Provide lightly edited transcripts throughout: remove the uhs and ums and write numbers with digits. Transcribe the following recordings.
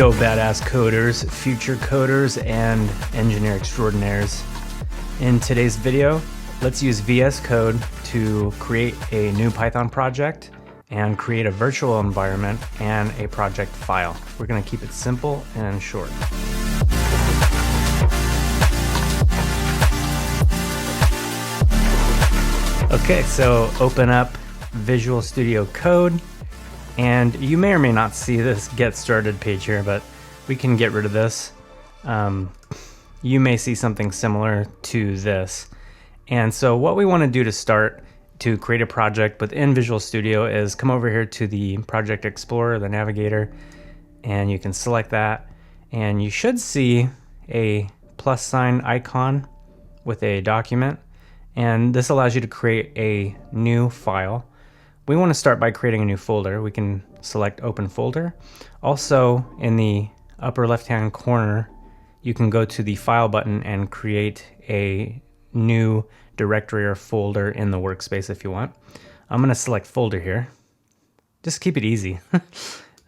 Yo, badass coders, future coders, and engineer extraordinaires. In today's video, let's use VS Code to create a new Python project and create a virtual environment and a project file. We're going to keep it simple and short. Okay, so open up Visual Studio Code. And you may or may not see this get started page here, but we can get rid of this. You may see something similar to this. And so what we want to do to start to create a project within Visual Studio is come over here to the Project Explorer, the navigator, and you can select that. And you should see a plus sign icon with a document. And this allows you to create a new file. We want to start by creating a new folder. We can select open folder. Also, in the upper left-hand corner, you can go to the file button and create a new directory or folder in the workspace if you want. I'm going to select folder here. Just keep it easy.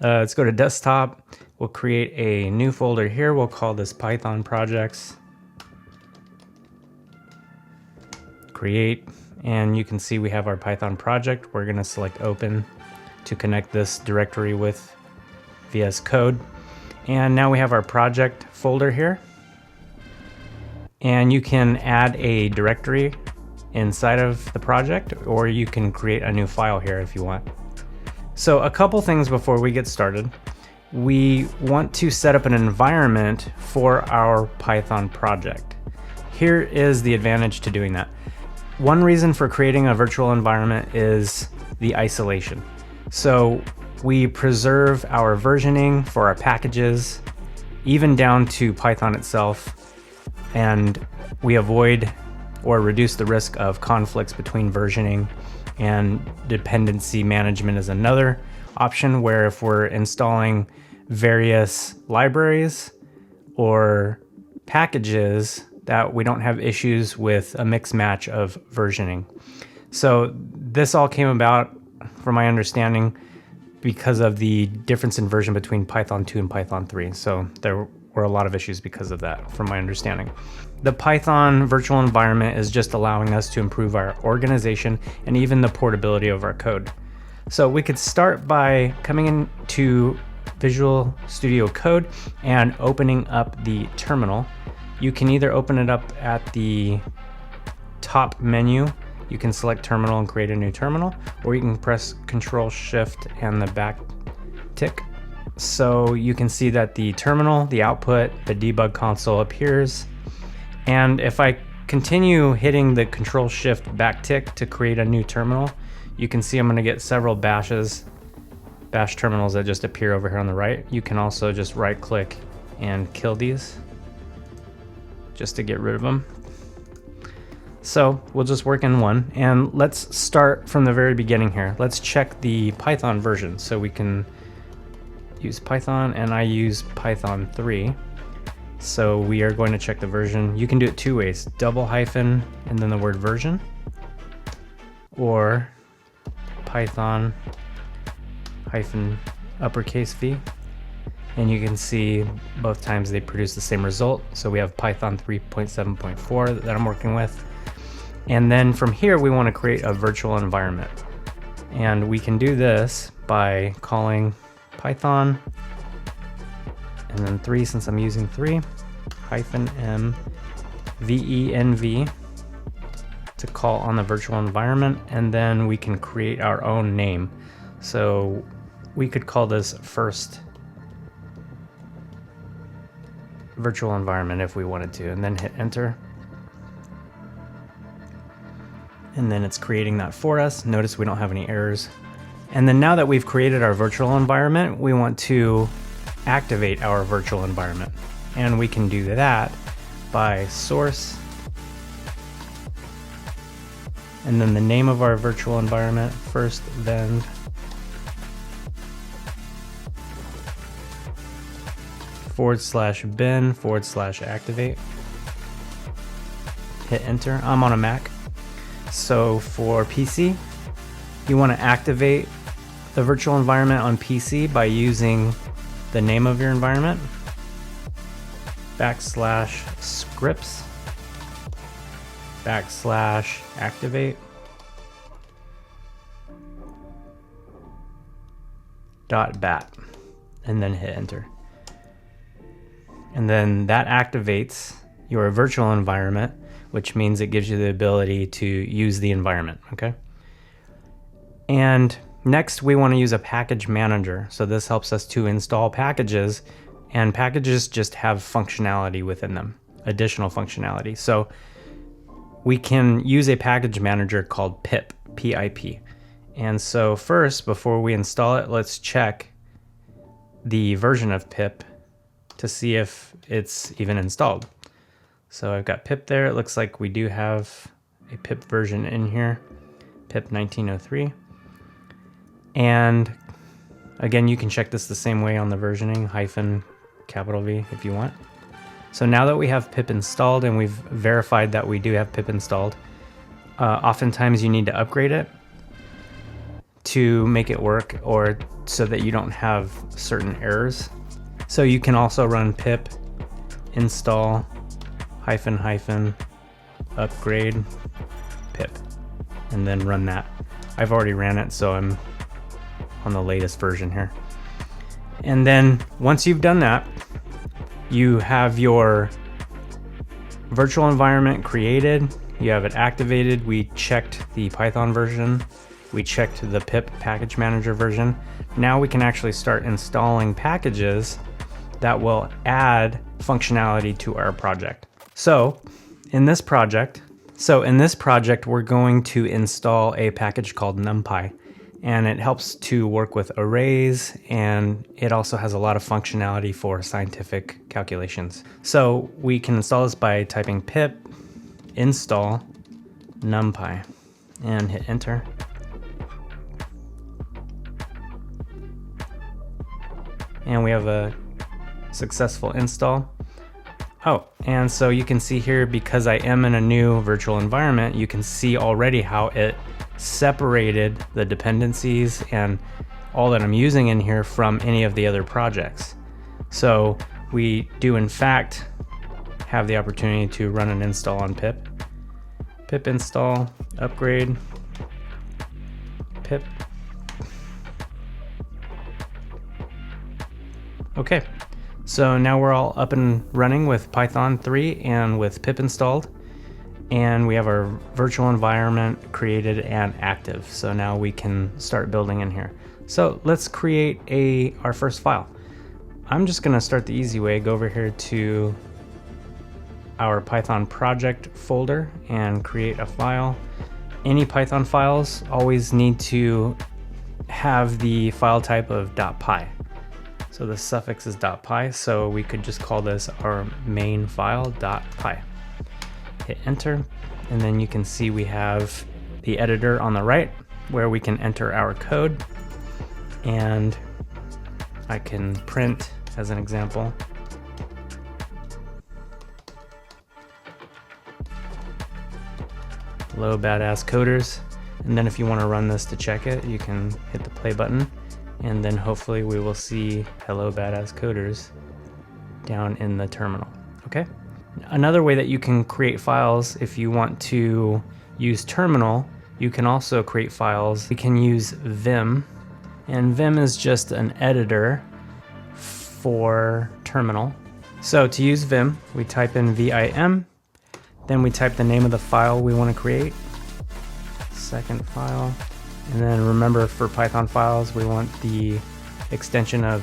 Let's go to desktop. We'll create a new folder here. We'll call this Python projects. Create. And you can see we have our Python project. We're going to select open to connect this directory with VS Code. And now we have our project folder here. And you can add a directory inside of the project, or you can create a new file here if you want. So a couple things before we get started. We want to set up an environment for our Python project. Here is the advantage to doing that. One reason for creating a virtual environment is the isolation. So we preserve our versioning for our packages, even down to Python itself, and we avoid or reduce the risk of conflicts between versioning, and dependency management is another option where if we're installing various libraries or packages, that we don't have issues with a mix match of versioning. So this all came about, from my understanding, because of the difference in version between Python 2 and Python 3. So there were a lot of issues because of that, from my understanding. The Python virtual environment is just allowing us to improve our organization and even the portability of our code. So we could start by coming into Visual Studio Code and opening up the terminal. You can either open it up at the top menu. You can select terminal and create a new terminal, or you can press Control Shift and the back tick. So you can see that the terminal, the output, the debug console appears. And if I continue hitting the Control Shift back tick to create a new terminal, you can see I'm going to get several bash terminals that just appear over here on the right. You can also just right click and kill these, just to get rid of them. So we'll just work in one, and let's start from the very beginning here. Let's check the Python version. So we can use Python, and I use Python 3. So we are going to check the version. You can do it two ways: double hyphen and then the word version, or Python hyphen uppercase V. And you can see both times they produce the same result. So we have Python 3.7.4 that I'm working with. And then from here, we want to create a virtual environment. And we can do this by calling Python, and then 3, since I'm using 3, hyphen M venv to call on the virtual environment. And then we can create our own name. So we could call this first virtual environment if we wanted to, and then hit enter. And then it's creating that for us. Notice we don't have any errors. And then now that we've created our virtual environment, we want to activate our virtual environment. And we can do that by source, and then the name of our virtual environment, first venv /bin/activate. Hit enter. I'm on a Mac. So for PC, you want to activate the virtual environment on PC by using the name of your environment, \scripts, \activate, .bat, and then hit enter. And then that activates your virtual environment, which means it gives you the ability to use the environment, okay? And next we want to use a package manager. So this helps us to install packages, and packages just have functionality within them, additional functionality. So we can use a package manager called pip, P-I-P. And so first, before we install it, let's check the version of pip to see if it's even installed. So I've got pip there. It looks like we do have a pip version in here, pip 1903. And again, you can check this the same way on the versioning, -V if you want. So now that we have pip installed and we've verified that we do have pip installed, oftentimes you need to upgrade it to make it work, or so that you don't have certain errors. So you can also run pip install --upgrade pip and then run that. I've already ran it, so I'm on the latest version here. And then once you've done that, you have your virtual environment created, you have it activated. We checked the Python version, we checked the pip package manager version. Now we can actually start installing packages that will add functionality to our project. So in this project, we're going to install a package called numpy, and it helps to work with arrays, and it also has a lot of functionality for scientific calculations. So we can install this by typing pip install numpy and hit enter. And we have a successful install. Oh, and so you can see here, because I am in a new virtual environment, you can see already how it separated the dependencies and all that I'm using in here from any of the other projects. So we do in fact have the opportunity to run an install on pip. Pip install upgrade pip. Okay, so now we're all up and running with Python 3 and with pip installed, and we have our virtual environment created and active. So now we can start building in here. So let's create our first file. I'm just gonna start the easy way, go over here to our Python project folder and create a file. Any Python files always need to have the file type of .py. So the suffix is .py, so we could just call this our main file .py. Hit enter, and then you can see we have the editor on the right where we can enter our code, and I can print as an example. Hello badass coders, and then if you want to run this to check it, you can hit the play button, and then hopefully we will see hello badass coders down in the terminal. Okay. Another way that you can create files, if you want to use terminal, you can also create files. We can use Vim, and Vim is just an editor for terminal. So to use Vim, we type in vim, then we type the name of the file we want to create, second file, and then remember, for Python files we want the extension of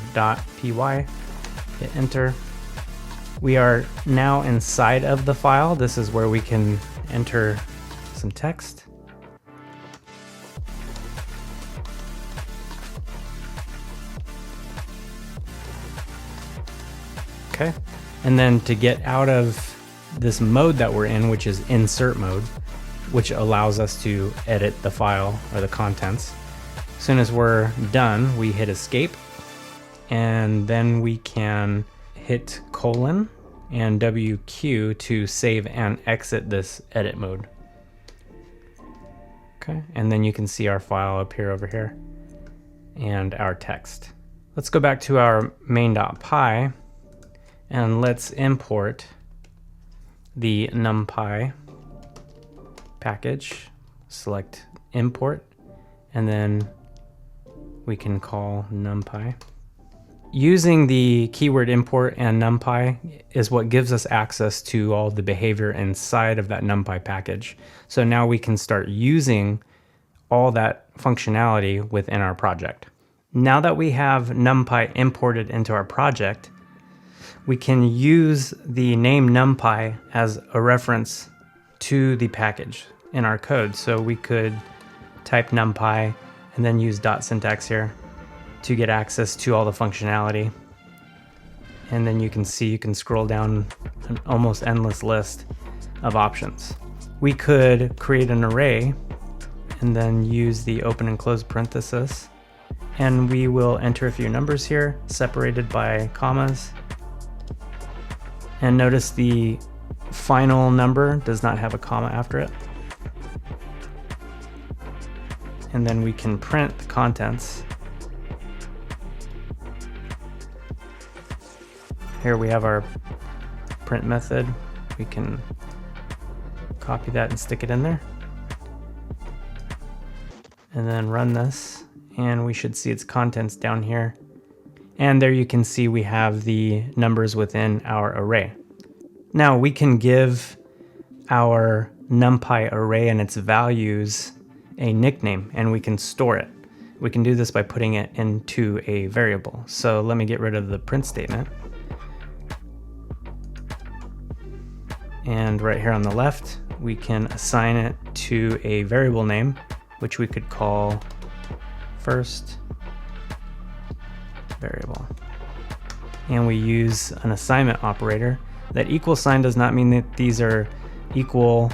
.py. Hit enter. We are now inside of the file. This is where we can enter some text. Okay, and then to get out of this mode that we're in, which is insert mode, which allows us to edit the file or the contents. As soon as we're done, we hit escape, and then we can hit colon and WQ to save and exit this edit mode. Okay, and then you can see our file appear over here and our text. Let's go back to our main.py and let's import the numpy package. Select import, and then we can call numpy. Using the keyword import and numpy is what gives us access to all the behavior inside of that numpy package. So now we can start using all that functionality within our project. Now that we have numpy imported into our project, we can use the name numpy as a reference to the package in our code. So we could type numpy and then use dot syntax here to get access to all the functionality. And then you can see, you can scroll down an almost endless list of options. We could create an array and then use the open and close parenthesis. And we will enter a few numbers here, separated by commas. And notice the final number does not have a comma after it. And then we can print the contents. Here we have our print method. We can copy that and stick it in there. And then run this, and we should see its contents down here. And there you can see we have the numbers within our array. Now we can give our numpy array and its values a nickname, and we can store it. We can do this by putting it into a variable. So let me get rid of the print statement. And right here on the left, we can assign it to a variable name, which we could call first variable. And we use an assignment operator. That equal sign does not mean that these are equal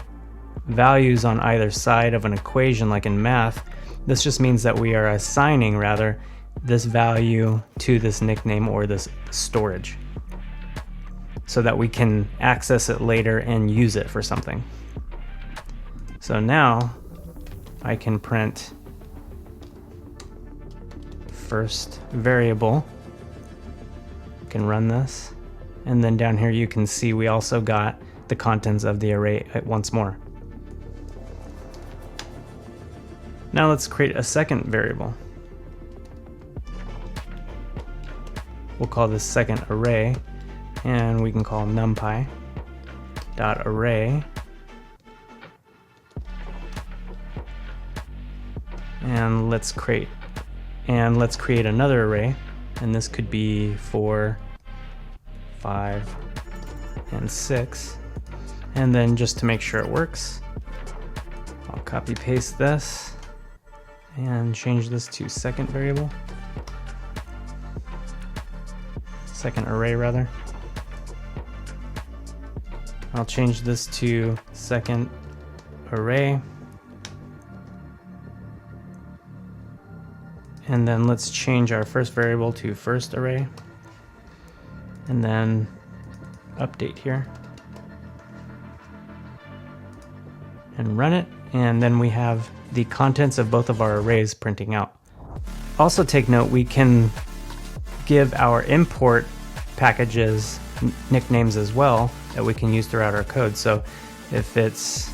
values on either side of an equation like in math. This just means that we are assigning, rather, this value to this nickname or this storage, so that we can access it later and use it for something. So now I can print first variable. I can run this, and then down here you can see we also got the contents of the array once more. Now let's create a second variable. We'll call this second array, and we can call numpy dot array, and let's create another array, and this could be 4, 5, and 6. And then just to make sure it works, I'll copy paste this and change this to second variable, second array rather. I'll change this to second array. And then let's change our first variable to first array, and then update here and run it. And then we have the contents of both of our arrays printing out. Also take note, we can give our import packages nicknames as well that we can use throughout our code. So if it's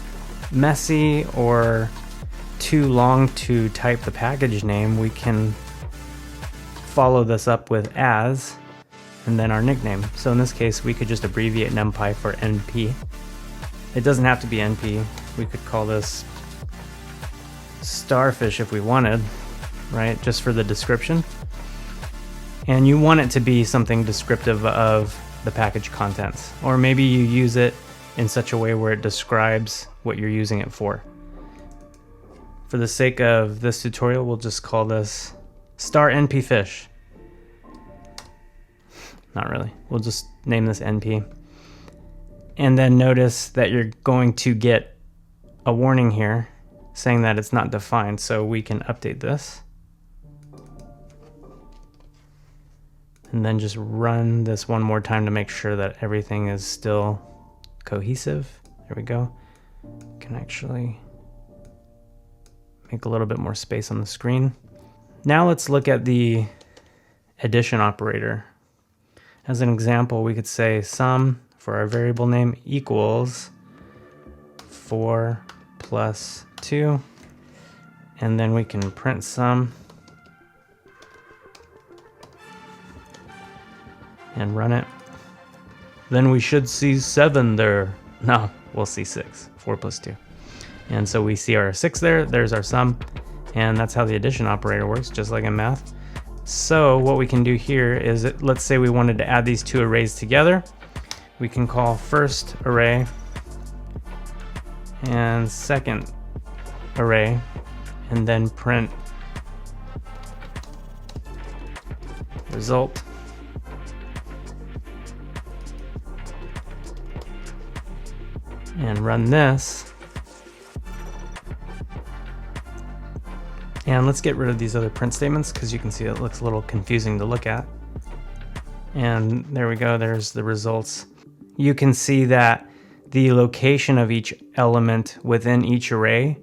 messy or too long to type the package name, we can follow this up with as, and then our nickname. So in this case, we could just abbreviate numpy for np. It doesn't have to be np. We could call this starfish if we wanted, right? Just for the description. And you want it to be something descriptive of the package contents, or maybe you use it in such a way where it describes what you're using it for. For the sake of this tutorial, we'll just call this star np fish. Not really. We'll just name this np. And then notice that you're going to get a warning here saying that it's not defined, so we can update this. And then just run this one more time to make sure that everything is still cohesive. There we go. Can actually make a little bit more space on the screen. Now let's look at the addition operator. As an example, we could say sum for our variable name equals 4 plus 2, and then we can print sum and run it. Then we should see 7 there. No, we'll see 6, 4 plus 2. And so we see our 6 there, there's our sum, and that's how the addition operator works, just like in math. So what we can do here is, let's say we wanted to add these two arrays together. We can call first array and second array, and then print result. And run this. And let's get rid of these other print statements because you can see it looks a little confusing to look at. And there we go, there's the results. You can see that the location of each element within each array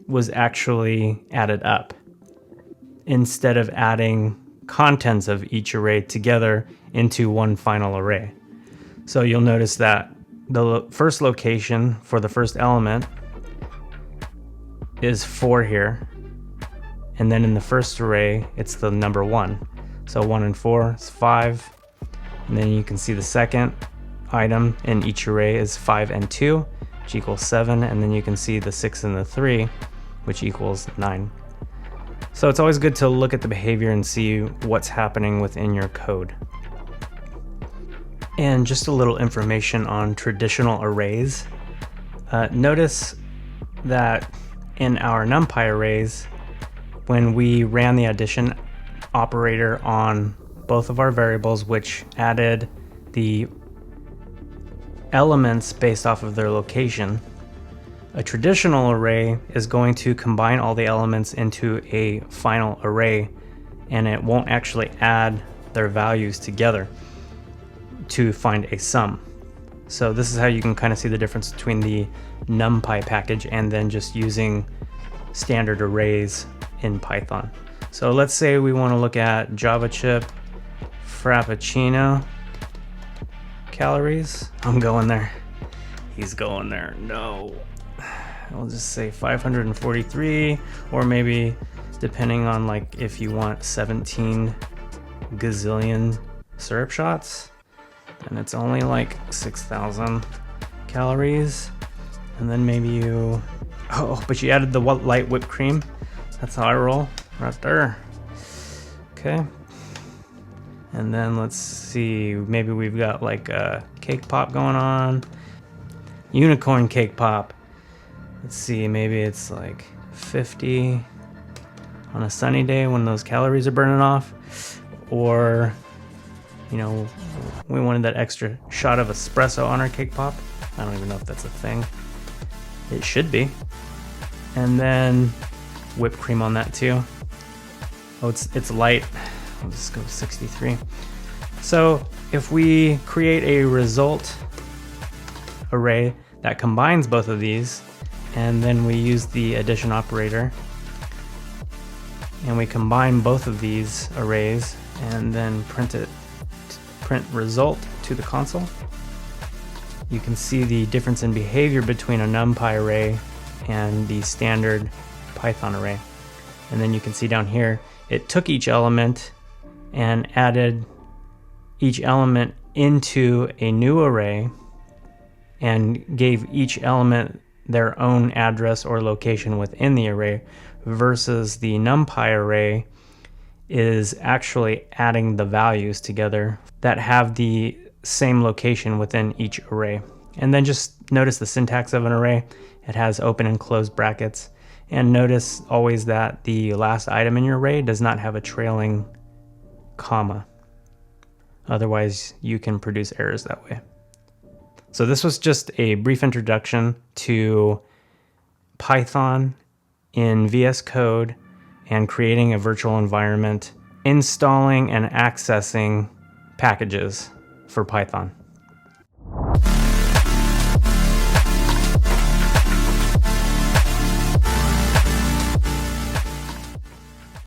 was actually added up instead of adding contents of each array together into one final array. So you'll notice that the first location for the first element is 4 here, and then in the first array it's the number 1. So 1 and 4 is 5, and then you can see the second item in each array is 5 and 2, which equals 7, and then you can see the 6 and the 3, which equals 9. So it's always good to look at the behavior and see what's happening within your code. And just a little information on traditional arrays. Notice that in our numpy arrays, when we ran the addition operator on both of our variables, which added the elements based off of their location, a traditional array is going to combine all the elements into a final array, and it won't actually add their values together to find a sum. So this is how you can kind of see the difference between the numpy package and then just using standard arrays in Python. So let's say we want to look at Java chip Frappuccino calories. I'm going there. He's going there. No. I'll just say 543, or maybe depending on like if you want 17 gazillion syrup shots, and it's only like 6,000 calories. And then maybe you, but you added the light whipped cream. That's how I roll, right there. Okay. And then let's see, maybe we've got like a cake pop going on. Unicorn cake pop. Let's see, maybe it's like 50 on a sunny day when those calories are burning off. Or, you know, we wanted that extra shot of espresso on our cake pop. I don't even know if that's a thing. It should be. And then whipped cream on that too. Oh, it's light. I'll just go 63. So if we create a result array that combines both of these, and then we use the addition operator, and we combine both of these arrays, and then print result to the console, you can see the difference in behavior between a numpy array and the standard Python array. And then you can see down here, it took each element and added each element into a new array and gave each element their own address or location within the array, versus the numpy array is actually adding the values together that have the same location within each array. And then just notice the syntax of an array. It has open and closed brackets. And notice always that the last item in your array does not have a trailing comma. Otherwise, you can produce errors that way. So this was just a brief introduction to Python in VS Code and creating a virtual environment, installing and accessing packages for Python.